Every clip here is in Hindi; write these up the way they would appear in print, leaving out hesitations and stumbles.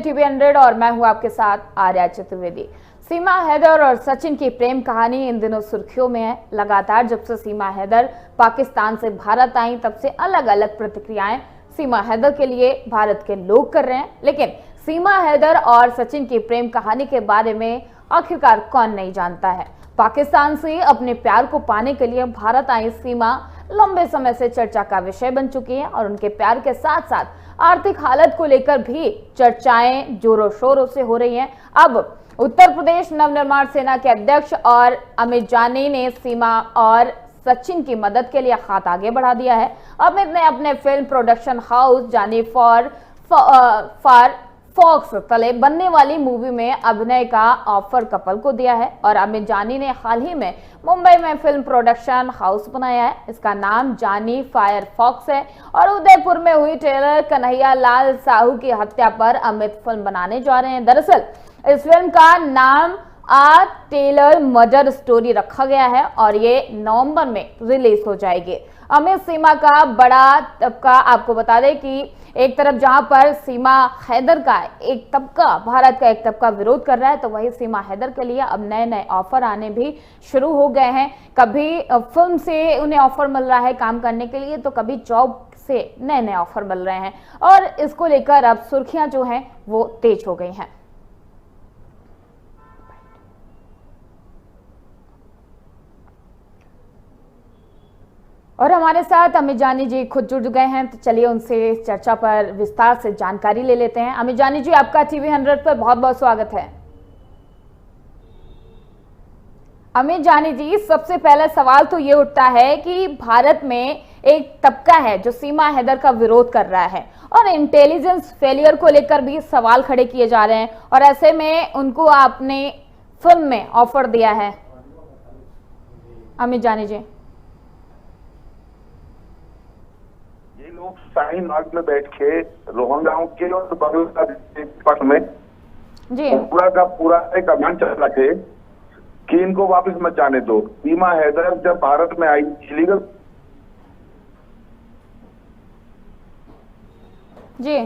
TV100 और मैं हूं आपके साथ आर्या चतुर्वेदी। सीमा हैदर और सचिन की प्रेम कहानी इन दिनों सुर्खियों में है। लगातार जब से सीमा हैदर पाकिस्तान से भारत आई तब से अलग अलग प्रतिक्रियाएं सीमा हैदर के लिए भारत के लोग कर रहे हैं। लेकिन सीमा हैदर और सचिन की प्रेम कहानी के बारे में आखिरकार कौन नहीं जानता है। पाकिस्तान से अपने प्यार को पाने के लिए भारत आई सीमा लंबे समय से चर्चा का विषय बन चुकी है और उनके प्यार के साथ साथ आर्थिक हालत को लेकर भी चर्चाएं जोरों शोरों से हो रही हैं। अब उत्तर प्रदेश नवनिर्माण सेना के अध्यक्ष और अमित जानी ने सीमा और सचिन की मदद के लिए हाथ आगे बढ़ा दिया है। अमित ने अपने फिल्म प्रोडक्शन हाउस जानी फॉर फॉक्स तले बनने वाली मूवी में अभिनय का ऑफर कपल को दिया है और अमित जानी ने हाल ही में मुंबई में फिल्म प्रोडक्शन हाउस बनाया है। इसका नाम जानी फायर फॉक्स है और उदयपुर में हुई टेलर कन्हैया लाल साहू की हत्या पर अमित फिल्म बनाने जा रहे हैं। दरअसल इस फिल्म का नाम आ टेलर मर्डर स्टोरी रखा गया है और ये नवंबर में रिलीज हो जाएगी। अमित सीमा का बड़ा तबका, आपको बता दें कि एक तरफ जहां पर सीमा हैदर का एक तबका, भारत का एक तबका विरोध कर रहा है, तो वही सीमा हैदर के लिए अब नए नए ऑफर आने भी शुरू हो गए हैं। कभी फिल्म से उन्हें ऑफर मिल रहा है काम करने के लिए, तो कभी जॉब से नए नए ऑफर मिल रहे हैं और इसको लेकर अब सुर्खियां जो हैं वो तेज हो गई हैं। और हमारे साथ अमित जानी जी खुद जुड़ गए हैं, तो चलिए उनसे चर्चा पर विस्तार से जानकारी ले लेते हैं। अमित जानी जी, आपका TV100 पर बहुत बहुत स्वागत है। अमित जानी जी, सबसे पहला सवाल तो ये उठता है कि भारत में एक तबका है जो सीमा हैदर का विरोध कर रहा है और इंटेलिजेंस फेलियर को लेकर भी सवाल खड़े किए जा रहे हैं और ऐसे में उनको आपने फिल्म में ऑफर दिया है। अमित जानी जी, लोग शाहीन बाग में बैठ के रोहिंग्याओं के और बांग्लादेश पक्ष में जी पूरा का पूरा एक अभियान चल रहा है कि इनको वापस मत जाने दो। सीमा हैदर जब भारत में आई इलीगल जी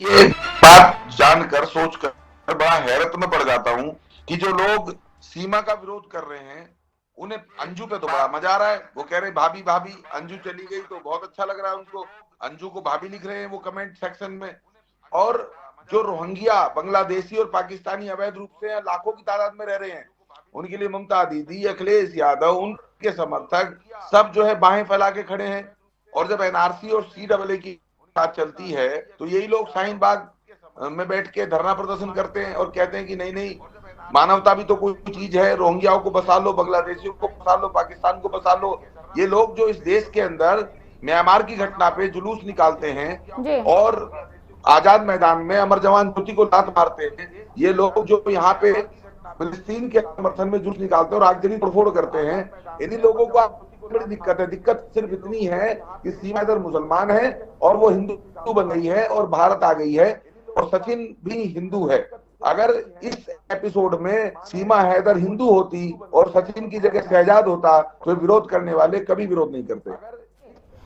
ये बात जानकर सोचकर बड़ा हैरत में पड़ जाता हूँ कि जो लोग सीमा का विरोध कर रहे हैं उन्हें अंजू पे तो बड़ा मजा आ रहा है। वो कह रहे भाभी भाभी, अंजू चली गई तो बहुत अच्छा लग रहा है उनको, अंजू को भाभी लिख रहे हैं वो कमेंट सेक्शन में। और जो रोहिंग्या बांग्लादेशी और पाकिस्तानी अवैध रूप से लाखों की तादाद में रह रहे हैं, उनके लिए ममता दीदी, अखिलेश यादव, उनके समर्थक सब जो है बाहें फैला के खड़े हैं। और जब NRC और CAA की बात चलती है तो यही लोग शाहीन बाग में बैठ के धरना प्रदर्शन करते हैं और कहते हैं कि नहीं नहीं, मानवता भी तो कोई चीज है, रोहिंग्याओं को बसा लो, बांग्लादेशियों को बसा लो, पाकिस्तान को बसा लो। ये लोग जो इस देश के अंदर म्यांमार की घटना पे जुलूस निकालते हैं और आजाद मैदान में अमर जवान ज्योति को लात मारते हैं, ये लोग जो यहाँ पे फिलिस्तीन के समर्थन में जुलूस निकालते हैं और आगजनी तोड़फोड़ करते हैं, इन्हीं लोगों को बड़ी दिक्कत है। दिक्कत सिर्फ इतनी है कि सीमा हैदर मुसलमान है और वो हिंदू बन गई है और भारत आ गई है और सचिन भी हिंदू है। अगर इस एपिसोड में सीमा हैदर हिंदू होती और सचिन की जगह शहजाद होता तो विरोध करने वाले कभी विरोध नहीं करते।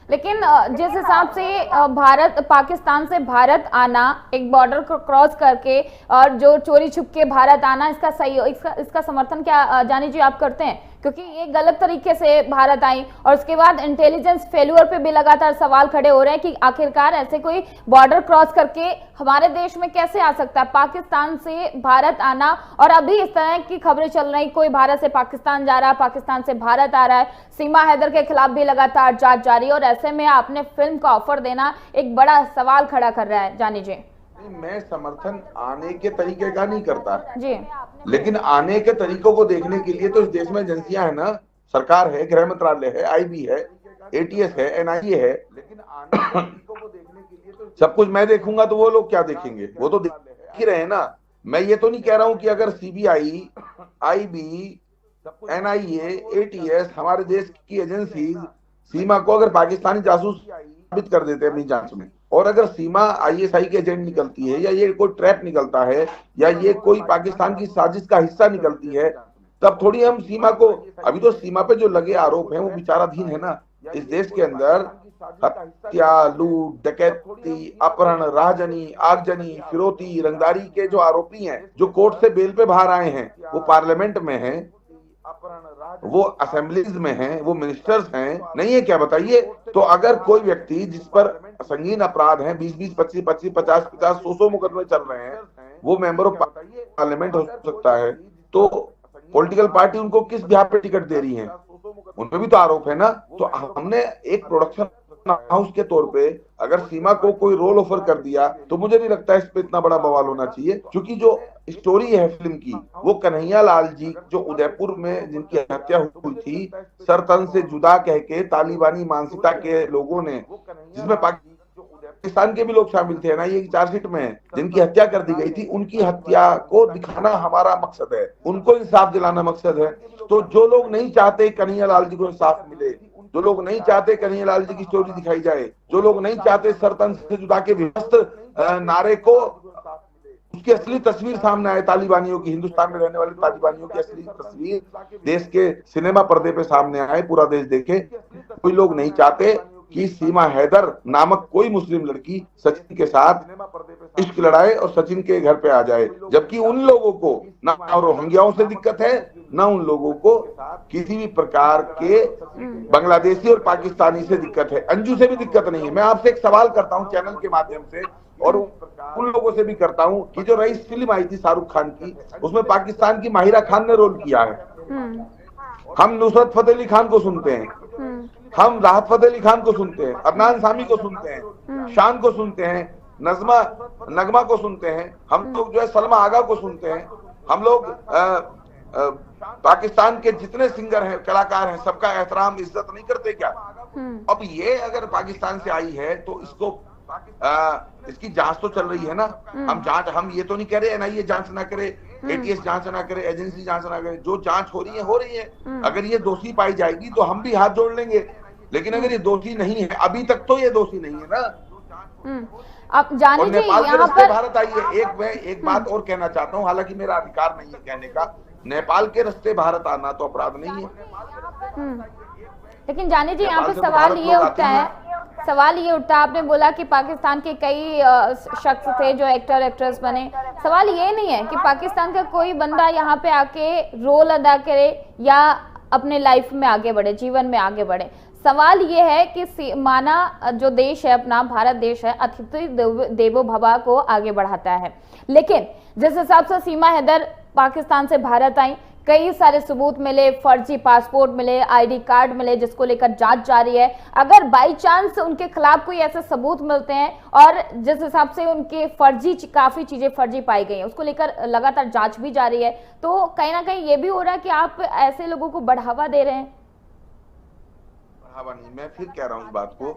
लेकिन जिस हिसाब से भारत पाकिस्तान से भारत आना, एक बॉर्डर को क्रॉस करके और जो चोरी छुप के भारत आना, इसका सही इसका समर्थन क्या जानी जी आप करते हैं? क्योंकि ये गलत तरीके से भारत आई और उसके बाद इंटेलिजेंस फेल्यूर पे भी लगातार सवाल खड़े हो रहे हैं कि आखिरकार ऐसे कोई बॉर्डर क्रॉस करके हमारे देश में कैसे आ सकता है, पाकिस्तान से भारत आना। और अभी इस तरह की खबरें चल रही, कोई भारत से पाकिस्तान जा रहा है, पाकिस्तान से भारत आ रहा है, सीमा हैदर के खिलाफ भी लगातार जांच जारी है और ऐसे में आपने फिल्म का ऑफर देना एक बड़ा सवाल खड़ा कर रहा है। जानी जी, मैं समर्थन आने के तरीके का नहीं करता जी, लेकिन आने के तरीकों को देखने के लिए तो इस देश में एजेंसियां है ना, सरकार है, गृह मंत्रालय है, IB है, ATS है, NIA है। लेकिन आने के तरीकों को देखने के लिए तो सब कुछ मैं देखूंगा तो वो लोग क्या देखेंगे? वो तो देख ही रहे हैं ना। मैं ये तो नहीं कह रहा हूं कि अगर सीबीआई, आईबी, एनआईए, एटीएस, हमारे देश की एजेंसीज सीमा को अगर पाकिस्तानी जासूस साबित कर देते हैं अपनी जांच में, और अगर सीमा आईएसआई के एजेंट निकलती है, या ये कोई ट्रैप निकलता है, या ये कोई पाकिस्तान की साजिश का हिस्सा निकलती है, तब थोड़ी हम सीमा को, अभी तो सीमा पे जो लगे आरोप हैं वो विचाराधीन है ना। इस देश के अंदर हत्या, लूट, डकैती, अपहरण, राहजनी, आगजनी, फिरौती, रंगदारी के जो आरोपी हैं, जो कोर्ट से बेल पे बाहर आए हैं, वो पार्लियामेंट में हैं, वो असेंबलीज में हैं, वो मिनिस्टर्स हैं, नहीं है क्या बताइए। तो अगर कोई व्यक्ति जिस पर संगीन अपराध हैं, 20-20, 25-25, 50-50, 100 मुकदमे चल रहे हैं, वो मेंबर ऑफ पार्लियामेंट हो सकता है, तो पॉलिटिकल पार्टी उनको किस बिहाफ पे टिकट दे रही है? उन पे भी तो आरोप है ना। तो हमने एक प्रोडक्शन हाउस के तौर पे अगर सीमा को कोई रोल ऑफर कर दिया, तो मुझे नहीं लगता इस पे इतना बड़ा बवाल होना चाहिए, क्योंकि जो स्टोरी है फिल्म की, वो कन्हैया लाल जी जो उदयपुर में जिनकी हत्या हुई थी, सर तन से जुदा कह के तालिबानी मानसिकता के लोगों ने, जिसमें पाकिस्तान के भी लोग शामिल थे ना, ये चार्जशीट में है, जिनकी हत्या कर दी गई थी, उनकी हत्या को दिखाना हमारा मकसद है, उनको इंसाफ दिलाना मकसद है। तो जो लोग नहीं चाहते कन्हैया लाल जी को इंसाफ मिले, जो लोग नहीं चाहते कन्हैया लाल जी की स्टोरी दिखाई जाए, जो लोग नहीं चाहते सरतन से जुदा के विभस्त नारे को, उसकी असली तस्वीर सामने आए, तालिबानियों की, हिंदुस्तान में रहने वाले तालिबानियों की असली तस्वीर देश के सिनेमा पर्दे पे सामने आए, पूरा देश देखे, कोई लोग नहीं चाहते कि सीमा हैदर नामक कोई मुस्लिम लड़की सचिन के साथ इश्क लड़ाए और सचिन के घर पे आ जाए। जबकि उन लोगों को ना रोहिंग्याओं से दिक्कत है, ना उन लोगों को किसी भी प्रकार के बांग्लादेशी और पाकिस्तानी से दिक्कत है, अंजू से भी दिक्कत नहीं है। मैं आपसे एक सवाल करता हूं चैनल के माध्यम से, और उन लोगों से भी करता हूं कि जो रईस फिल्म आई थी शाहरुख खान की, उसमें पाकिस्तान की माहिरा खान ने रोल किया है। हम नुसरत फतेह अली खान को सुनते हैं, हम राहत फतेह अली खान को सुनते हैं, अदनान सामी को सुनते हैं, शान को सुनते हैं, नगमा को सुनते हैं, हम लोग जो है सलमा आगा को सुनते हैं, हम लोग पाकिस्तान के जितने सिंगर हैं, कलाकार हैं, सबका एहतराम इज्जत नहीं करते क्या? अब ये अगर पाकिस्तान से आई है तो इसको इसकी जांच तो चल रही है ना। हम ये तो नहीं कह रहे एनआईए जांच ना करे, एटीएस जांच ना करे, एजेंसी जांच ना करे, जो जांच हो रही है। अगर ये दोषी पाई जाएगी तो हम भी हाथ जोड़ लेंगे, लेकिन अगर ये दोषी नहीं है, अभी तक तो ये दोषी नहीं है ना। आप जानिए नेपाल के रास्ते भारत आई है। एक बात और कहना चाहता हूँ, हालांकि मेरा अधिकार नहीं है कहने का, नेपाल के रास्ते भारत आना तो अपराध नहीं है। लेकिन जानी जी, यहाँ पे सवाल ये उठता है, आपने बोला कि पाकिस्तान के कई शख्स थे जो एक्टर एक्ट्रेस बने। सवाल ये नहीं है कि पाकिस्तान का कोई बंदा यहाँ पे आके रोल अदा करे या अपने लाइफ में आगे बढ़े, जीवन में आगे बढ़े। सवाल ये है कि माना जो देश है अपना, भारत देश है, अतिथि देवो भव को आगे बढ़ाता है, लेकिन जिस हिसाब से सीमा हैदर पाकिस्तान से भारत आई, कई सारे सबूत मिले, फर्जी पासपोर्ट मिले, आईडी कार्ड मिले, जिसको लेकर जांच जारी है। अगर बाई चांस उनके खिलाफ कोई ऐसे सबूत मिलते हैं और जिस हिसाब से उनके काफी चीजें फर्जी पाई गई हैं, उसको लेकर लगातार जांच भी जारी है, तो कहीं ना कहीं ये भी हो रहा है कि आप ऐसे लोगों को बढ़ावा दे रहे हैं। बढ़ावा नहीं, मैं फिर कह रहा हूँ इस बात को,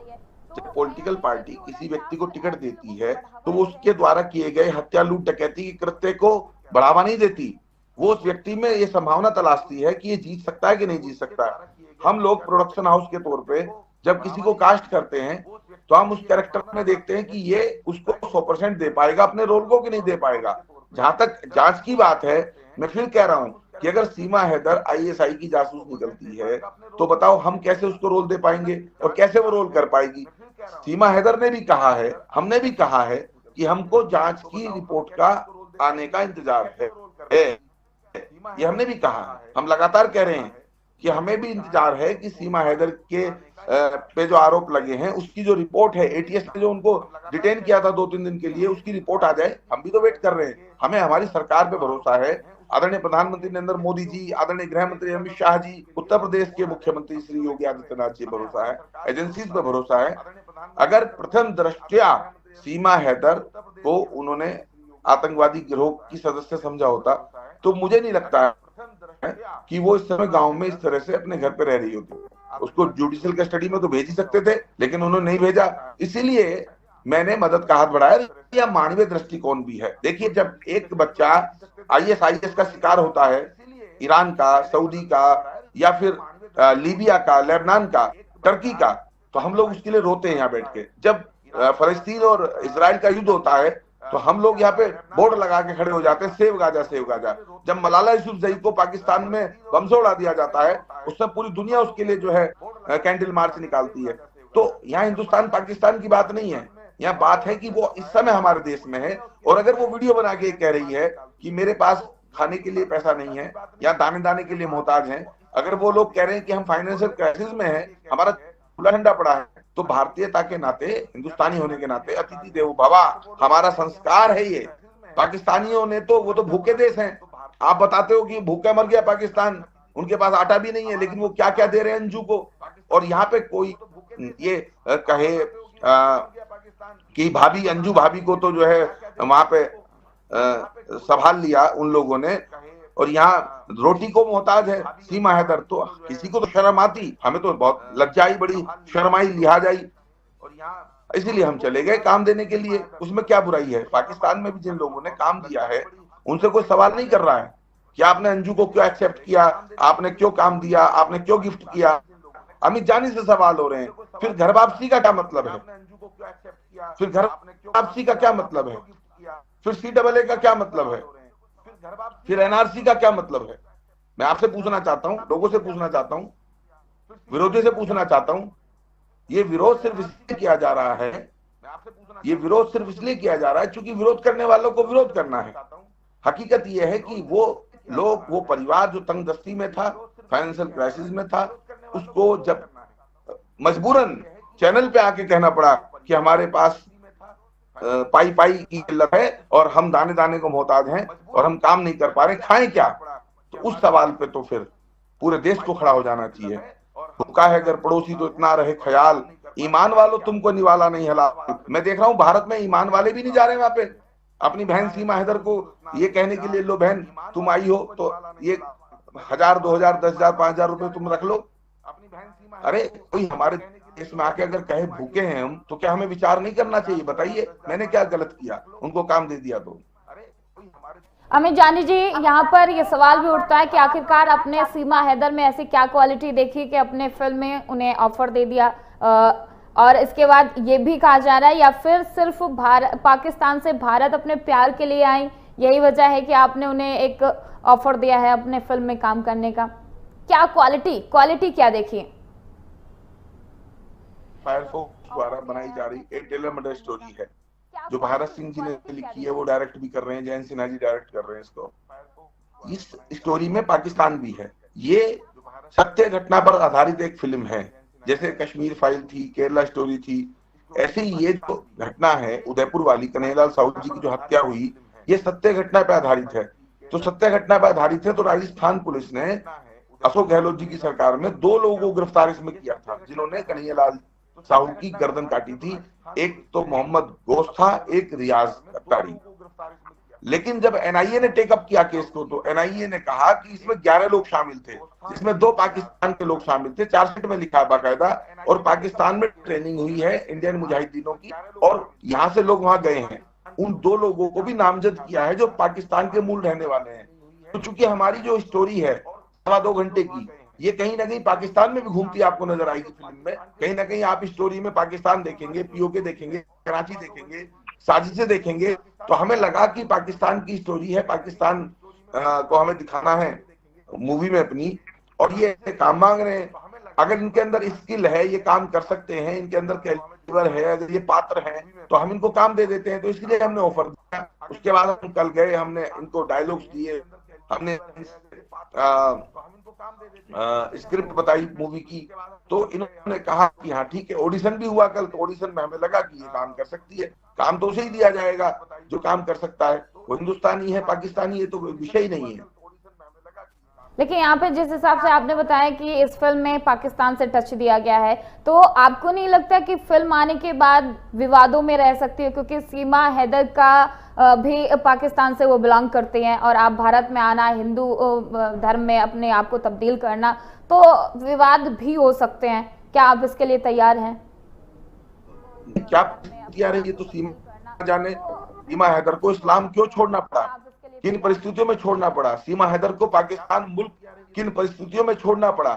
जब पॉलिटिकल पार्टी किसी व्यक्ति को टिकट देती है तो वो उसके द्वारा किए गए हत्या, लूट, डकैती के कृत्य को बढ़ावा नहीं देती, वो उस व्यक्ति में ये संभावना तलाशती है कि ये जीत सकता है कि नहीं जीत सकता है। हम लोग प्रोडक्शन हाउस के तौर पे जब किसी को कास्ट करते हैं तो हम उस कैरेक्टर में देखते हैं कि ये उसको 100% दे पाएगा अपने रोल को कि नहीं दे पाएगा। जहां तक जांच की बात है, मैं फिर कह रहा हूं कि अगर सीमा हैदर आईएसआई की जासूस निकलती है तो बताओ हम कैसे उसको रोल दे पाएंगे और कैसे वो रोल कर पाएगी। सीमा हैदर ने भी कहा है, हमने भी कहा है कि हमको जांच की रिपोर्ट का आने का इंतजार है, ये हमने भी कहा। हम लगातार कह रहे हैं कि हमें भी इंतजार है कि सीमा हैदर के पे जो आरोप लगे हैं उसकी जो रिपोर्ट है, एटीएस ने जो उनको डिटेन किया था 2-3 दिन के लिए, उसकी रिपोर्ट आ जाए। हम भी तो वेट कर रहे हैं, हमें हमारी सरकार पे भरोसा है, आदरणीय प्रधानमंत्री नरेंद्र मोदी जी, आदरणीय गृह मंत्री अमित शाह जी, उत्तर प्रदेश के मुख्यमंत्री श्री योगी आदित्यनाथ जी भरोसा है, एजेंसीज पे भरोसा है। अगर प्रथम दृष्टया सीमा हैदर को उन्होंने आतंकवादी गिरोह की सदस्य समझा होता तो मुझे नहीं लगता है कि वो इस समय गांव में इस तरह से अपने घर पे रह रही होती। उसको जुडिशियल कस्टडी में तो भेज ही सकते थे, लेकिन उन्होंने नहीं भेजा। इसीलिए मैंने मदद का हाथ बढ़ाया, या मानवीय दृष्टिकोण भी है। देखिए, जब एक बच्चा ISIS का शिकार होता है, ईरान का, सऊदी का, या फिर लीबिया का, लेबनान का, टर्की का, तो हम लोग उसके लिए रोते हैं यहाँ बैठ के। जब फलस्तीन और इजराइल का युद्ध होता है तो हम लोग यहाँ पे बोर्ड लगा के खड़े हो जाते हैं, सेव गाजा सेव गाजा। जब मलाला यूसुफजई को पाकिस्तान में बम से उड़ा दिया जाता है, उसमें पूरी दुनिया उसके लिए जो है कैंडल मार्च निकालती है। तो यहाँ हिंदुस्तान पाकिस्तान की बात नहीं है, यहाँ बात है कि वो इस समय हमारे देश में है, और अगर वो वीडियो बना के कह रही है कि मेरे पास खाने के लिए पैसा नहीं है या दाने दाने के लिए मोहताज हैं, अगर वो लोग कह रहे हैं कि हम फाइनेंशियल क्राइसिस में हैं, हमारा खुला ठंडा पड़ा है, तो भारतीयता के नाते, हिंदुस्तानी होने के नाते अतिथि देवो भवा हमारा संस्कार है ये। पाकिस्तानियों ने तो, वो तो भूखे देश हैं। आप बताते हो कि भूखा मर गया पाकिस्तान, उनके पास आटा भी नहीं है, लेकिन वो क्या क्या दे रहे हैं अंजू को। और यहाँ पे कोई ये कहे कि भाभी, अंजू भाभी को तो जो है वहां पे संभाल लिया उन लोगों ने, और यहाँ रोटी को मोहताज है सीमा हैदर। तो किसी को तो शर्म आती, हमें तो बहुत लज्जा आई, बड़ी शर्म आई, लिहाज आई, और यहाँ इसीलिए हम चले गए काम देने के लिए। उसमें क्या बुराई है? पाकिस्तान में भी जिन लोगों ने काम दिया है उनसे कोई सवाल नहीं कर रहा है कि आपने अंजू को क्यों एक्सेप्ट किया, आपने क्यों काम दिया, आपने क्यों गिफ्ट किया। अमित जानी से सवाल हो रहे हैं। फिर घर वापसी का क्या मतलब है? फिर घर वापसी का क्या मतलब है? फिर CAA का क्या मतलब है? फिर NRC का क्या मतलब है? मैं आपसे पूछना चाहता हूं, लोगों से पूछना चाहता हूं, विरोधी से पूछना चाहता हूं, ये विरोध सिर्फ इसलिए किया जा रहा है, ये विरोध सिर्फ इसलिए किया जा रहा है क्योंकि विरोध करने वालों को विरोध करना है। हकीकत ये है कि वो लोग, वो परिवार जो तंगदस्ती में था, फाइनेंशियल क्राइसिस में था, उसको जब मजबूरन चैनल पे आके कहना पड़ा कि हमारे पास पाई पाई की किल्लत है और हम दाने दाने को मोहताज हैं और हम काम नहीं कर पा रहे, खाएं क्या, तो उस सवाल पे तो फिर पूरे देश को खड़ा हो जाना चाहिए। भूखा है अगर पड़ोसी तो इतना रहे ख्याल, ईमान वालों तुमको निवाला नहीं हलाल। मैं देख रहा हूं भारत में ईमान वाले भी नहीं जा रहे वहां पे अपनी बहन सीमा हैदर को ये कहने के लिए, लो बहन तुम आई हो तो ये 1000, 2000, 10,000, 5,000 रुपए तुम रख लो। अरे कोई हमारे देश में आके अगर कहे भूखे हैं हम, तो क्या हमें विचार नहीं करना चाहिए? बताइए मैंने क्या गलत किया, उनको काम दे दिया तो। अमित जानी जी, यहाँ पर ये सवाल भी उठता है कि आखिरकार अपने सीमा हैदर में ऐसी क्या क्वालिटी देखी कि अपने फिल्म में उन्हें ऑफर दे दिया, और इसके बाद ये भी कहा जा रहा है या फिर सिर्फ पाकिस्तान से भारत अपने प्यार के लिए आई, यही वजह है कि आपने उन्हें एक ऑफर दिया है अपने फिल्म में काम करने का? क्या क्वालिटी क्या देखी? फायरफॉक्स द्वारा बनाई जा रही एक टेलर मेड स्टोरी है जो भारत सिंह जी ने लिखी है, वो डायरेक्ट भी कर रहे हैं, जयंत सिन्हा जी डायरेक्ट कर रहे हैं इसको। इस स्टोरी में पाकिस्तान भी है। ये सत्य घटना पर आधारित एक फिल्म है, जैसे कश्मीर फाइल थी, केरला स्टोरी थी, ऐसे ही ये जो घटना है उदयपुर वाली, कन्हैयालाल साहू जी की जो हत्या हुई, ये सत्य घटना पर आधारित है। तो सत्य घटना पर आधारित है, तो राजस्थान पुलिस ने अशोक गहलोत जी की सरकार में 2 लोगों को गिरफ्तार इसमें किया था जिन्होंने कन्हैयालाल साहू की गर्दन काटी थी। एक तो मोहम्मद गोश था, एक रियाज अत्तारी। लेकिन जब NIA ने टेकअप किया केस को, तो NIA ने कहा कि इसमें 11 लोग शामिल थे, जिसमें 2 पाकिस्तान के लोग शामिल थे। चार्जशीट में लिखा है बाकायदा, और पाकिस्तान में ट्रेनिंग हुई है इंडियन मुजाहिदीनों की, और यहाँ से लोग वहां गए हैं। उन 2 लोगों को भी नामजद किया है जो पाकिस्तान के मूल रहने वाले हैं। तो चूंकि हमारी जो स्टोरी है 2.25 घंटे की, ये कहीं ना कहीं पाकिस्तान में भी घूमती आपको नजर आएगी फिल्म में। कहीं ना कहीं आप स्टोरी में पाकिस्तान देखेंगे, POK देखेंगे, कराची देखेंगे, साजिशें देखेंगे। तो हमें लगा कि पाकिस्तान की स्टोरी है, पाकिस्तान को हमें दिखाना है मूवी में अपनी, और ये काम मांग रहे हैं। अगर इनके अंदर स्किल है, ये काम कर सकते हैं, इनके अंदर कैलिबर है, अगर ये पात्र हैं, तो हम इनको काम दे देते हैं। तो इसलिए हमने ऑफर दिया। उसके बाद हम कल गए, हमने इनको डायलॉग्स दिए, हमने स्क्रिप्ट बताई मूवी की, तो इन्होंने कहा कि हाँ ठीक है। ऑडिशन भी हुआ कल, तो ऑडिशन में हमें लगा कि ये काम कर सकती है। काम तो उसे ही दिया जाएगा जो काम कर सकता है, वो हिंदुस्तानी है, पाकिस्तानी है, तो विषय ही नहीं है। लेकिन यहाँ पे जिस हिसाब से आपने बताया कि इस फिल्म में पाकिस्तान से टच दिया गया है, तो आपको नहीं लगता कि फिल्म आने के बाद विवादों में रह सकती है? क्योंकि सीमा हैदर का भी पाकिस्तान से वो बिलोंग करते हैं, और आप भारत में आना, हिंदू धर्म में अपने आप को तब्दील करना, तो विवाद भी हो सकते हैं। क्या आप इसके लिए तैयार हैं? क्या आ रही है तो सीमा जाने, सीमा हैदर को इस्लाम क्यों छोड़ना पड़ा, किन परिस्थितियों में छोड़ना पड़ा, सीमा हैदर को पाकिस्तान मुल्क किन परिस्थितियों में छोड़ना पड़ा,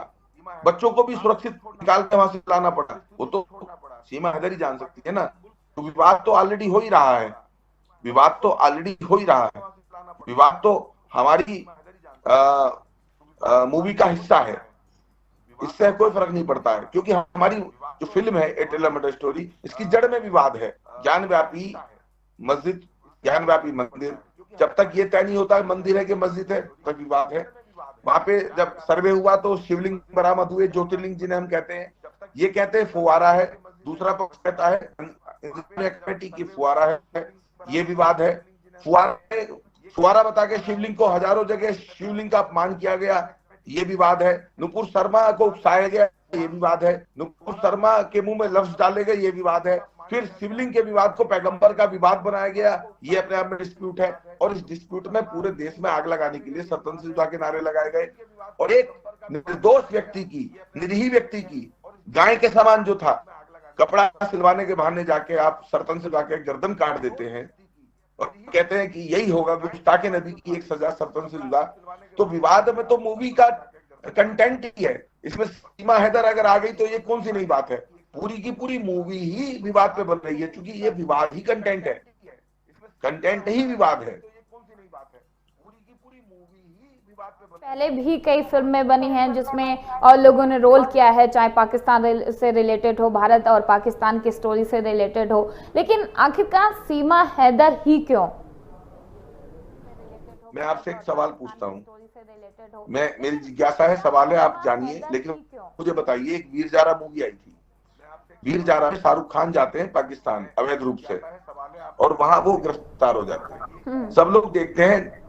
बच्चों को भी सुरक्षित निकाल के वहां से लाना पड़ा, वो तो सीमा हैदर ही जान सकती है ना। तो विवाद तो ऑलरेडी हो ही रहा है, विवाद तो ऑलरेडी हो ही रहा है, विवाद तो हमारी मूवी का हिस्सा है, इससे कोई फर्क नहीं पड़ता है, क्योंकि हमारी जो फिल्म है ए टेलर मेड स्टोरी, इसकी जड़ में विवाद है। ज्ञानव्यापी मस्जिद, ज्ञानव्यापी मंदिर, जब तक ये तय नहीं होता है मंदिर है कि मस्जिद है, तब तक है। वहां पे जब सर्वे हुआ तो शिवलिंग बरामद हुए, ज्योतिर्लिंग जिन्हें हम कहते हैं, ये कहते हैं फुवारा है, दूसरा पक्ष कहता है कमेटी की फुवारा है, ये विवाद है। फुवारा बता के शिवलिंग को हजारों जगह शिवलिंग का अपमान किया गया, ये विवाद है। नुपुर शर्मा को उकसाया गया, ये विवाद है। नुपुर शर्मा के मुंह में लफ्ज डाले गए, ये विवाद है। फिर शिवलिंग के विवाद को पैगंबर का विवाद बनाया गया, ये अपने आप में डिस्प्यूट है। और इस डिस्प्यूट में पूरे देश में आग लगाने के लिए सरपंच जुदा के नारे लगाए गए, और एक निर्दोष व्यक्ति की, निरीह व्यक्ति की, गाय के समान जो था, कपड़ा सिलवाने के बहाने जाके आप सरपंच से जाके गर्दन काट देते हैं और कहते हैं कि यही होगा गुस्ताखे नबी की एक सजा, सरपंच से जुदा। तो विवाद में तो मूवी का कंटेंट ही है, इसमें सीमा हैदर अगर आ गई तो ये कौन सी नई बात है, पूरी की पूरी मूवी ही विवाद पे बन रही है, क्योंकि ये विवाद ही कंटेंट है, कंटेंट ही विवाद है। पहले भी कई फिल्में बनी हैं जिसमें और लोगों ने रोल किया है, चाहे पाकिस्तान से रिलेटेड हो, भारत और पाकिस्तान की स्टोरी से रिलेटेड हो, लेकिन आखिरकार सीमा हैदर ही क्यों? मैं आपसे एक सवाल पूछता हूँ, मेरी जिज्ञासा है, सवाल है, आप जानिए, लेकिन मुझे बताइए, एक वीर जारा मूवी आई थी, वीर जारा में शाहरुख खान जाते हैं पाकिस्तान अवैध रूप से, और वहां वो गिरफ्तार हो जाते हैं। सब लोग देखते हैं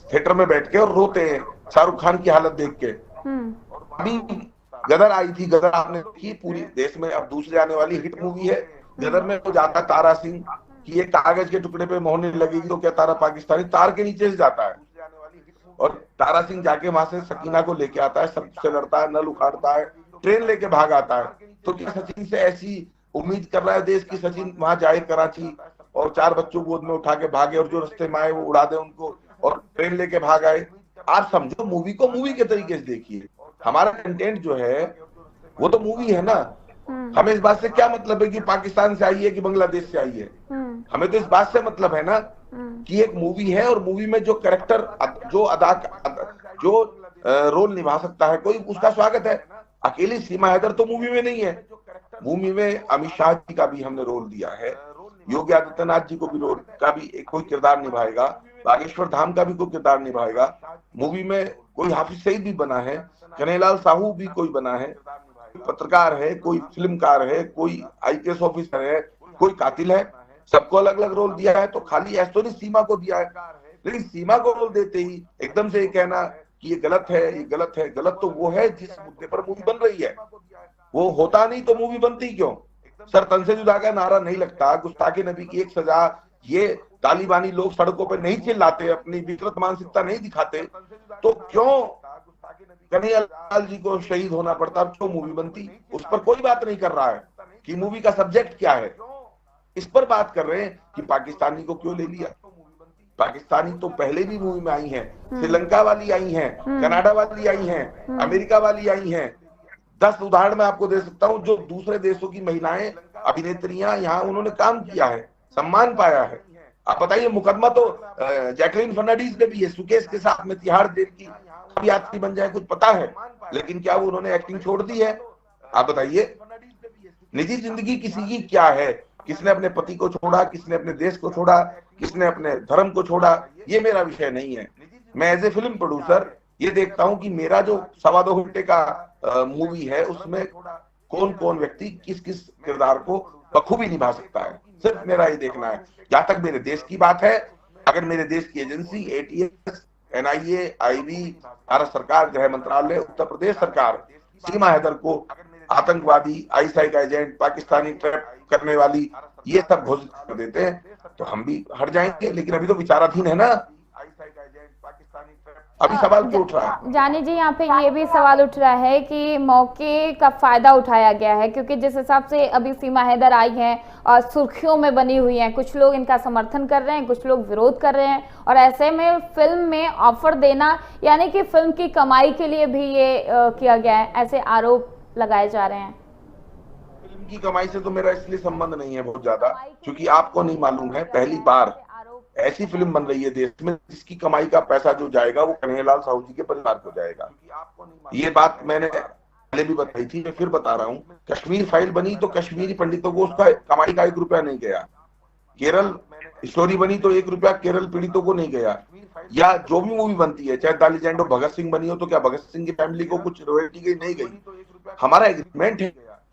थिएटर में बैठ के और रोते हैं शाहरुख खान की हालत देख के। अभी गदर आई थी, गदर आपने देखी, पूरी देश में अब दूसरी आने वाली हिट मूवी है। गदर में वो जाता तारा सिंह कि एक कागज के टुकड़े पे मोहनी लगेगी तो क्या तारा पाकिस्तानी, तार के नीचे से जाता है, और तारा सिंह जाके वहां से सकीना को लेके आता है, सबसे लड़ता है, नल उखाड़ता है, ट्रेन लेके भाग आता है। तो क्या सचिन से ऐसी उम्मीद कर रहा है देश की, सचिन वहां जाए कराची और 4 बच्चों गोद में उठा के भागे और जो रास्ते में आए वो उड़ा दे उनको और ट्रेन लेके भाग आए? आप समझो, मूवी को मूवी के तरीके से देखिए, हमारा कंटेंट जो है वो तो मूवी है ना। हमें इस बात से क्या मतलब है कि पाकिस्तान से आई है कि बांग्लादेश से आई है, हमें तो इस बात से मतलब है ना कि एक मूवी है और मूवी में जो कैरेक्टर, जो रोल निभा सकता है कोई, उसका स्वागत है। अकेली सीमा हैदर तो मूवी में नहीं है, मूवी में अमित शाह जी का भी हमने रोल दिया है, योगी आदित्यनाथ जी को भी रोल का भी एक कोई किरदार निभाएगा, बागेश्वर धाम का भी कोई किरदार निभाएगा। मूवी में कोई हाफिज सईद भी बना है, कन्हैयालाल साहू भी कोई बना है, पत्रकार है, कोई फिल्मकार है, कोई आईपीएस ऑफिसर है, कोई कातिल है, सबको अलग अलग रोल दिया है। तो खाली ऐसा नहीं सीमा को दिया है, लेकिन सीमा को रोल देते ही एकदम से ये कहना कि ये गलत है, ये गलत है। गलत तो वो है जिस मुद्दे पर मूवी बन रही है, वो होता नहीं तो मूवी बनती क्यों? सर तन से जुदा का नारा नहीं लगता, गुस्ताखे नबी की एक सजा, ये तालिबानी लोग सड़कों पर नहीं चिल्लाते, अपनी विकृत मानसिकता नहीं दिखाते, तो क्यों कन्हैयालाल जी को शहीद होना पड़ता, क्यों मूवी बनती? उस पर कोई बात नहीं कर रहा है कि मूवी का सब्जेक्ट क्या है, इस पर बात कर रहे हैं कि पाकिस्तानी को क्यों ले लिया। पाकिस्तानी तो पहले भी मूवी में आई हैं, श्रीलंका वाली आई हैं, कनाडा वाली आई हैं, अमेरिका वाली आई हैं। 10 उदाहरण मैं आपको दे सकता हूं जो दूसरे देशों की महिलाएं अभिनेत्रियां यहाँ उन्होंने काम किया है, सम्मान पाया है। आप बताइए, मुकदमा तो जैकलीन फर्नांडीज पे भी है, सुकेश के साथ में तिहाड़ जेल की यात्री बन जाए, कुछ पता है, लेकिन क्या वो उन्होंने एक्टिंग छोड़ दी है? आप बताइए, निजी जिंदगी किसी की क्या है? किसने अपने पति को छोड़ा, किसने अपने देश को छोड़ा, किसने अपने धर्म को छोड़ा, ये मेरा विषय नहीं है। मैं एज ए फिल्म प्रोड्यूसर ये देखता हूं कि मेरा जो 2.25 घंटे का मूवी है उसमें कौन कौन व्यक्ति किस किस किरदार को बखूबी निभा सकता है, सिर्फ मेरा ये देखना है। जहां तक मेरे देश की बात है, अगर मेरे देश की agency ATS, NIA, IB, Bharat सरकार, गृह मंत्रालय, उत्तर प्रदेश सरकार सीमा हैदर को आतंकवादी, आईएसआई का एजेंट, पाकिस्तानी ट्रैप करने वाली, ये सब घोषित कर देते हैं तो हम भी हट जाएंगे, लेकिन अभी तो विचाराधीन है ना। अभी सवाल क्यों उठ रहा है? जानी जी, यहाँ पे ये भी सवाल उठ रहा है कि मौके का फायदा उठाया गया है, क्योंकि जिस हिसाब से अभी सीमा हैदर आई हैं और सुर्खियों में बनी हुई हैं, कुछ लोग इनका समर्थन कर रहे हैं, कुछ लोग विरोध कर रहे हैं, और ऐसे में फिल्म में ऑफर देना यानी कि फिल्म की कमाई के लिए भी ये किया गया है, ऐसे आरोप लगाए जा रहे हैं। फिल्म की कमाई से तो मेरा इसलिए संबंध नहीं है बहुत ज्यादा, क्योंकि आपको नहीं मालूम है, पहली बार ऐसी फिल्म बन रही है देश में जिसकी कमाई का पैसा जो जाएगा वो कन्हैयालाल साहू जी के परिवार को जाएगा। ये बात मैंने पहले भी बताई थी, मैं फिर बता रहा हूँ। कश्मीर फाइल बनी तो कश्मीरी पंडितों को उसका कमाई का 1 रुपया नहीं गया। केरल स्टोरी बनी तो 1 रुपया केरल पीड़ितों को नहीं गया। या जो भी मूवी बनती है, चाहे the legend of Bhagat Singh बनी हो, तो क्या भगत सिंह की फैमिली को कुछ रॉयल्टी गई? नहीं गई। हमारा एग्रीमेंट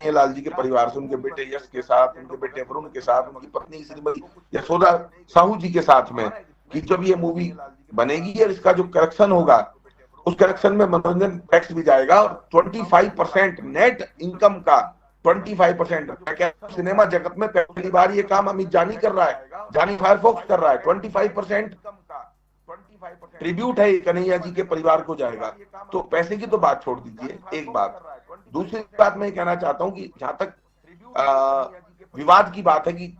है लाल जी के परिवार से, उनके बेटे यश के साथ, उनके बेटे वरुण के साथ, उनकी पत्नी श्रीमती यशोदा साहू जी के साथ में, कि जब ये मूवी बनेगी और इसका जो करेक्शन होगा, उस करेक्शन में मनोरंजन टैक्स भी जाएगा और 25% नेट इनकम का 25%। सिनेमा जगत में पहली बार ये काम अमित जानी कर रहा है, जानी फायरफॉक्स कर रहा है। 25% ट्रिब्यूट है कन्हैया जी के परिवार को जाएगा। तो पैसे की तो बात छोड़ दीजिए, एक बात। दूसरी बात मैं कहना चाहता हूं कि जहां तक विवाद की बात है, कि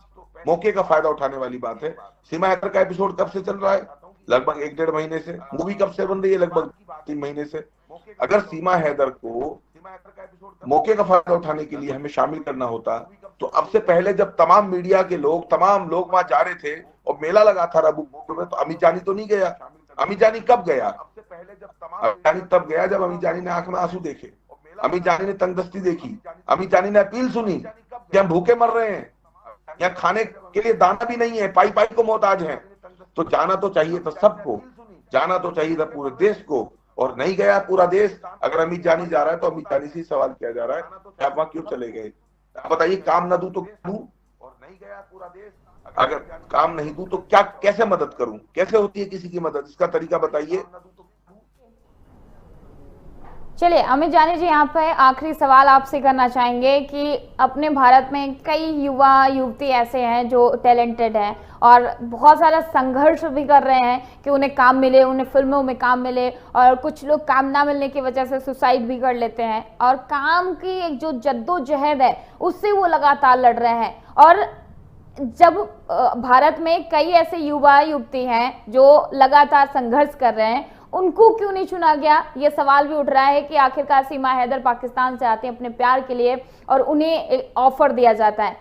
मौके का फायदा उठाने वाली बात है, सीमा हैदर का एपिसोड कब से चल रहा है? लगभग 1-1.5 महीने से। मूवी कब से बन रही है? लगभग 3 महीने से। अगर सीमा हैदर को मौके का फायदा उठाने के लिए हमें शामिल करना होता, तो अब से पहले जब तमाम मीडिया के लोग, तमाम लोग वहां जा रहे थे और मेला लगा था रबुपुर में, तो अमित जानी तो नहीं गया। अमित जानी कब गया? अमित जानी तब गया जब अमित जानी ने आंख में आंसू देखे, अमित जानी ने तंगदस्ती देखी, अमित जानी ने अपील सुनी कि हम भूखे मर रहे हैं, या खाने के लिए दाना भी नहीं है, पाई पाई को मोहताज हैं। तो जाना तो चाहिए था सबको, जाना तो चाहिए था पूरे देश को, और नहीं गया पूरा देश। अगर अमित जानी जा रहा है तो अमित जानी से सवाल किया जा रहा है कि आप वहां क्यों चले गए? आप बताइए, काम ना दूं तो दूं, और नहीं गया पूरा देश। अगर काम नहीं दूं तो क्या, कैसे मदद करूं? कैसे होती है किसी की मदद? इसका तरीका बताइए। चलिए अमित जानी जी, यहाँ पे आखिरी सवाल आपसे करना चाहेंगे कि अपने भारत में कई युवा युवती ऐसे हैं जो टैलेंटेड हैं और बहुत सारा संघर्ष भी कर रहे हैं कि उन्हें काम मिले, उन्हें फिल्मों में काम मिले, और कुछ लोग काम ना मिलने की वजह से सुसाइड भी कर लेते हैं, और काम की एक जो जद्दोजहद है उससे वो लगातार लड़ रहे हैं। और जब भारत में कई ऐसे युवा युवती हैं जो लगातार संघर्ष कर रहे हैं, उनको क्यों नहीं चुना गया? ये सवाल भी उठ रहा है कि आखिरकार सीमा हैदर पाकिस्तान से आते हैं अपने प्यार के लिए और उन्हें ऑफर दिया जाता है।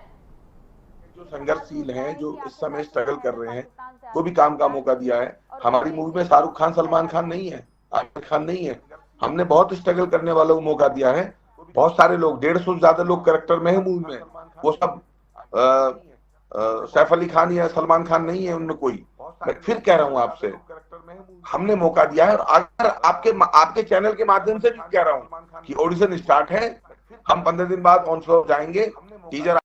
जो संघर्षशील हैं, जो इस समय स्ट्रगल कर रहे हैं, को भी काम का मौका दिया है। हमारी मूवी में शाहरुख खान, सलमान खान नहीं है, आमिर खान नहीं है। हमने बहुत स्ट्रगल करने वालों को मौका दिया है। बहुत सारे लोग, 150 से ज्यादा लोग कैरेक्टर में है मूवी में। वो सब सैफ अली खान या सलमान खान नहीं है उनमें कोई। मैं फिर कह रहा हूं आपसे, हमने मौका दिया है। और अगर आपके चैनल के माध्यम से भी कह रहा हूं कि ऑडिशन स्टार्ट है, हम 15 दिन बाद ऑन फ्लोर जाएंगे। टीजर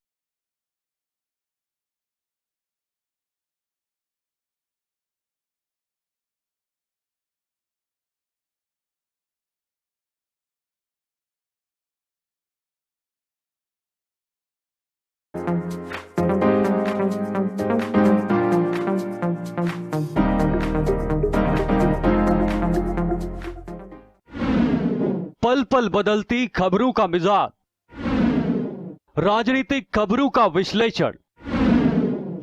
पल पल बदलती खबरों का मिजाज, राजनीतिक खबरों का विश्लेषण,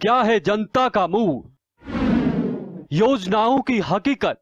क्या है जनता का मूड, योजनाओं की हकीकत,